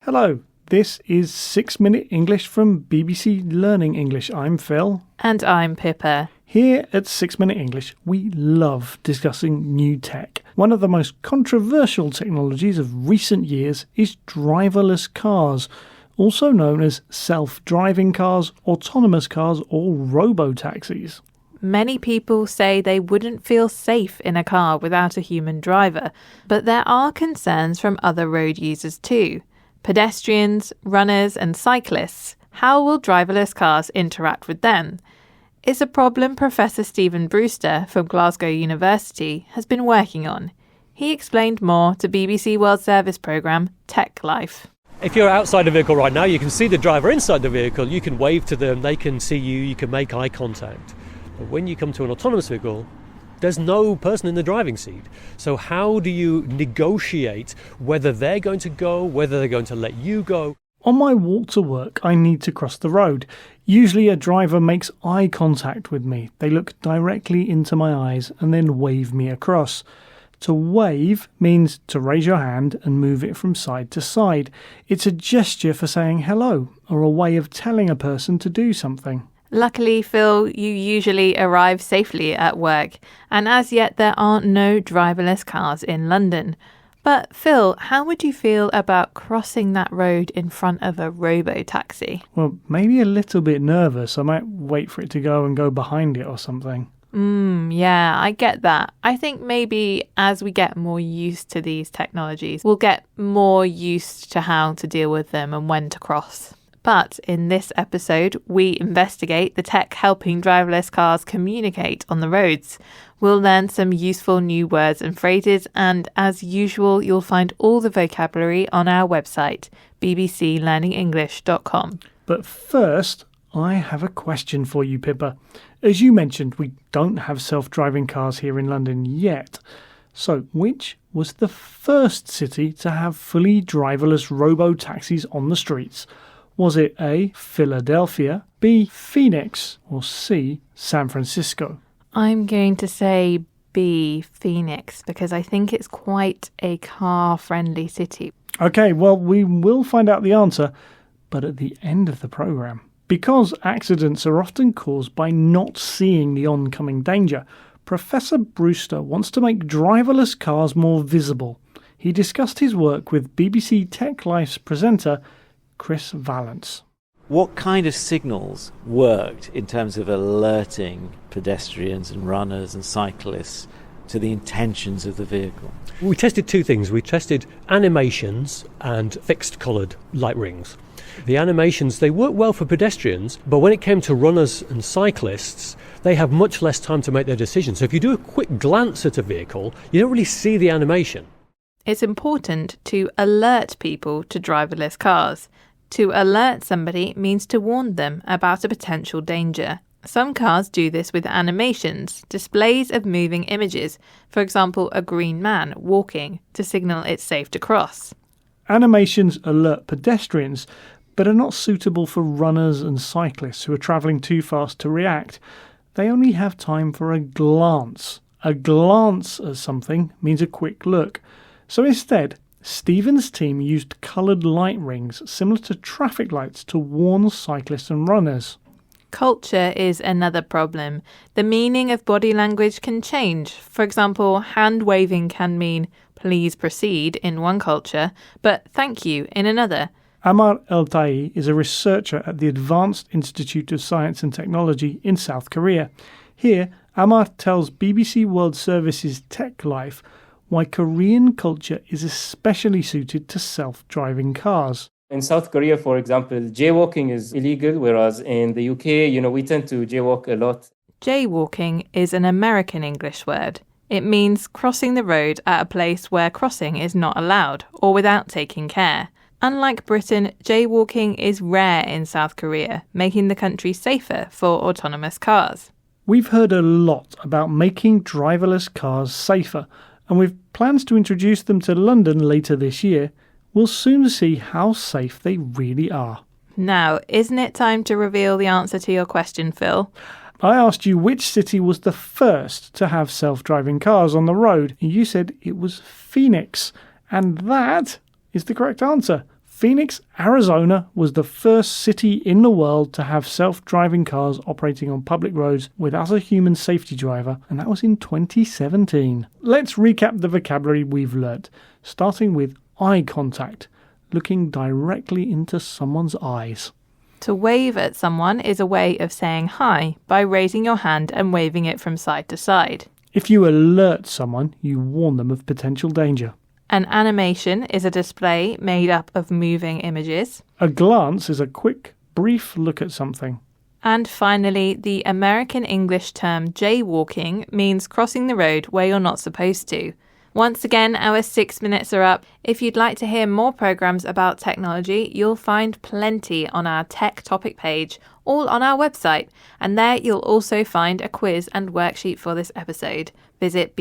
Hello, this is 6 Minute English from BBC Learning English. I'm Phil. And I'm Pippa. Here at 6 Minute English, we love discussing new tech. One of the most controversial technologies of recent years is driverless cars, also known as self-driving cars, autonomous cars, or robo-taxis. Many people say they wouldn't feel safe in a car without a human driver, but there are concerns from other road users too. Pedestrians, runners and cyclists. How will driverless cars interact with them? It's a problem Professor Stephen Brewster from Glasgow University has been working on. He explained more to BBC World Service programme Tech Life. If you're outside the vehicle right now, you can see the driver inside the vehicle, you can wave to them, they can see you, you can make eye contact. But when you come to an autonomous vehicle, there's no person in the driving seat. So how do you negotiate whether they're going to go, whether they're going to let you go? On my walk to work, I need to cross the road. Usually a driver makes eye contact with me. They look directly into my eyes and then wave me across. To wave means to raise your hand and move it from side to side. It's a gesture for saying hello or a way of telling a person to do something. Luckily, Phil, you usually arrive safely at work, and as yet there aren't no driverless cars in London. But Phil, how would you feel about crossing that road in front of a robo-taxi? Well, maybe a little bit nervous. I might wait for it to go and go behind it or something. Yeah, I get that. I think maybe as we get more used to these technologies, we'll get more used to how to deal with them and when to cross. But in this episode, we investigate the tech helping driverless cars communicate on the roads. We'll learn some useful new words and phrases, and as usual, you'll find all the vocabulary on our website, bbclearningenglish.com. But first, I have a question for you, Pippa. As you mentioned, we don't have self-driving cars here in London yet. So, which was the first city to have fully driverless robo-taxis on the streets? Was it A, Philadelphia, B, Phoenix, or C, San Francisco? I'm going to say B, Phoenix, because I think it's quite a car-friendly city. Okay, well, we will find out the answer, but at the end of the programme. Because accidents are often caused by not seeing the oncoming danger, Professor Brewster wants to make driverless cars more visible. He discussed his work with BBC Tech Life's presenter, Chris Valence. What kind of signals worked in terms of alerting pedestrians and runners and cyclists to the intentions of the vehicle? We tested two things. We tested animations and fixed coloured light rings. The animations, they work well for pedestrians, but when it came to runners and cyclists, they have much less time to make their decisions. So if you do a quick glance at a vehicle, you don't really see the animation. It's important to alert people to driverless cars. To alert somebody means to warn them about a potential danger. Some cars do this with animations, displays of moving images, for example, a green man walking, to signal it's safe to cross. Animations alert pedestrians, but are not suitable for runners and cyclists who are travelling too fast to react. They only have time for a glance. A glance at something means a quick look. So instead, Stephen's team used coloured light rings similar to traffic lights to warn cyclists and runners. Culture is another problem. The meaning of body language can change. For example, hand waving can mean please proceed in one culture, but thank you in another. Amar El-Tai is a researcher at the Advanced Institute of Science and Technology in South Korea. Here, Amar tells BBC World Service's Tech Life why Korean culture is especially suited to self-driving cars. In South Korea, for example, jaywalking is illegal, whereas in the UK, we tend to jaywalk a lot. Jaywalking is an American English word. It means crossing the road at a place where crossing is not allowed or without taking care. Unlike Britain, jaywalking is rare in South Korea, making the country safer for autonomous cars. We've heard a lot about making driverless cars safer, and with plans to introduce them to London later this year, we'll soon see how safe they really are. Now, isn't it time to reveal the answer to your question, Phil? I asked you which city was the first to have self-driving cars on the road, and you said it was Phoenix. And that is the correct answer. Phoenix, Arizona was the first city in the world to have self-driving cars operating on public roads without a human safety driver, and that was in 2017. Let's recap the vocabulary we've learnt, starting with eye contact, looking directly into someone's eyes. To wave at someone is a way of saying hi by raising your hand and waving it from side to side. If you alert someone, you warn them of potential danger. An animation is a display made up of moving images. A glance is a quick, brief look at something. And finally, the American English term jaywalking means crossing the road where you're not supposed to. Once again, our 6 minutes are up. If you'd like to hear more programs about technology, you'll find plenty on our tech topic page, all on our website. And there you'll also find a quiz and worksheet for this episode. Visit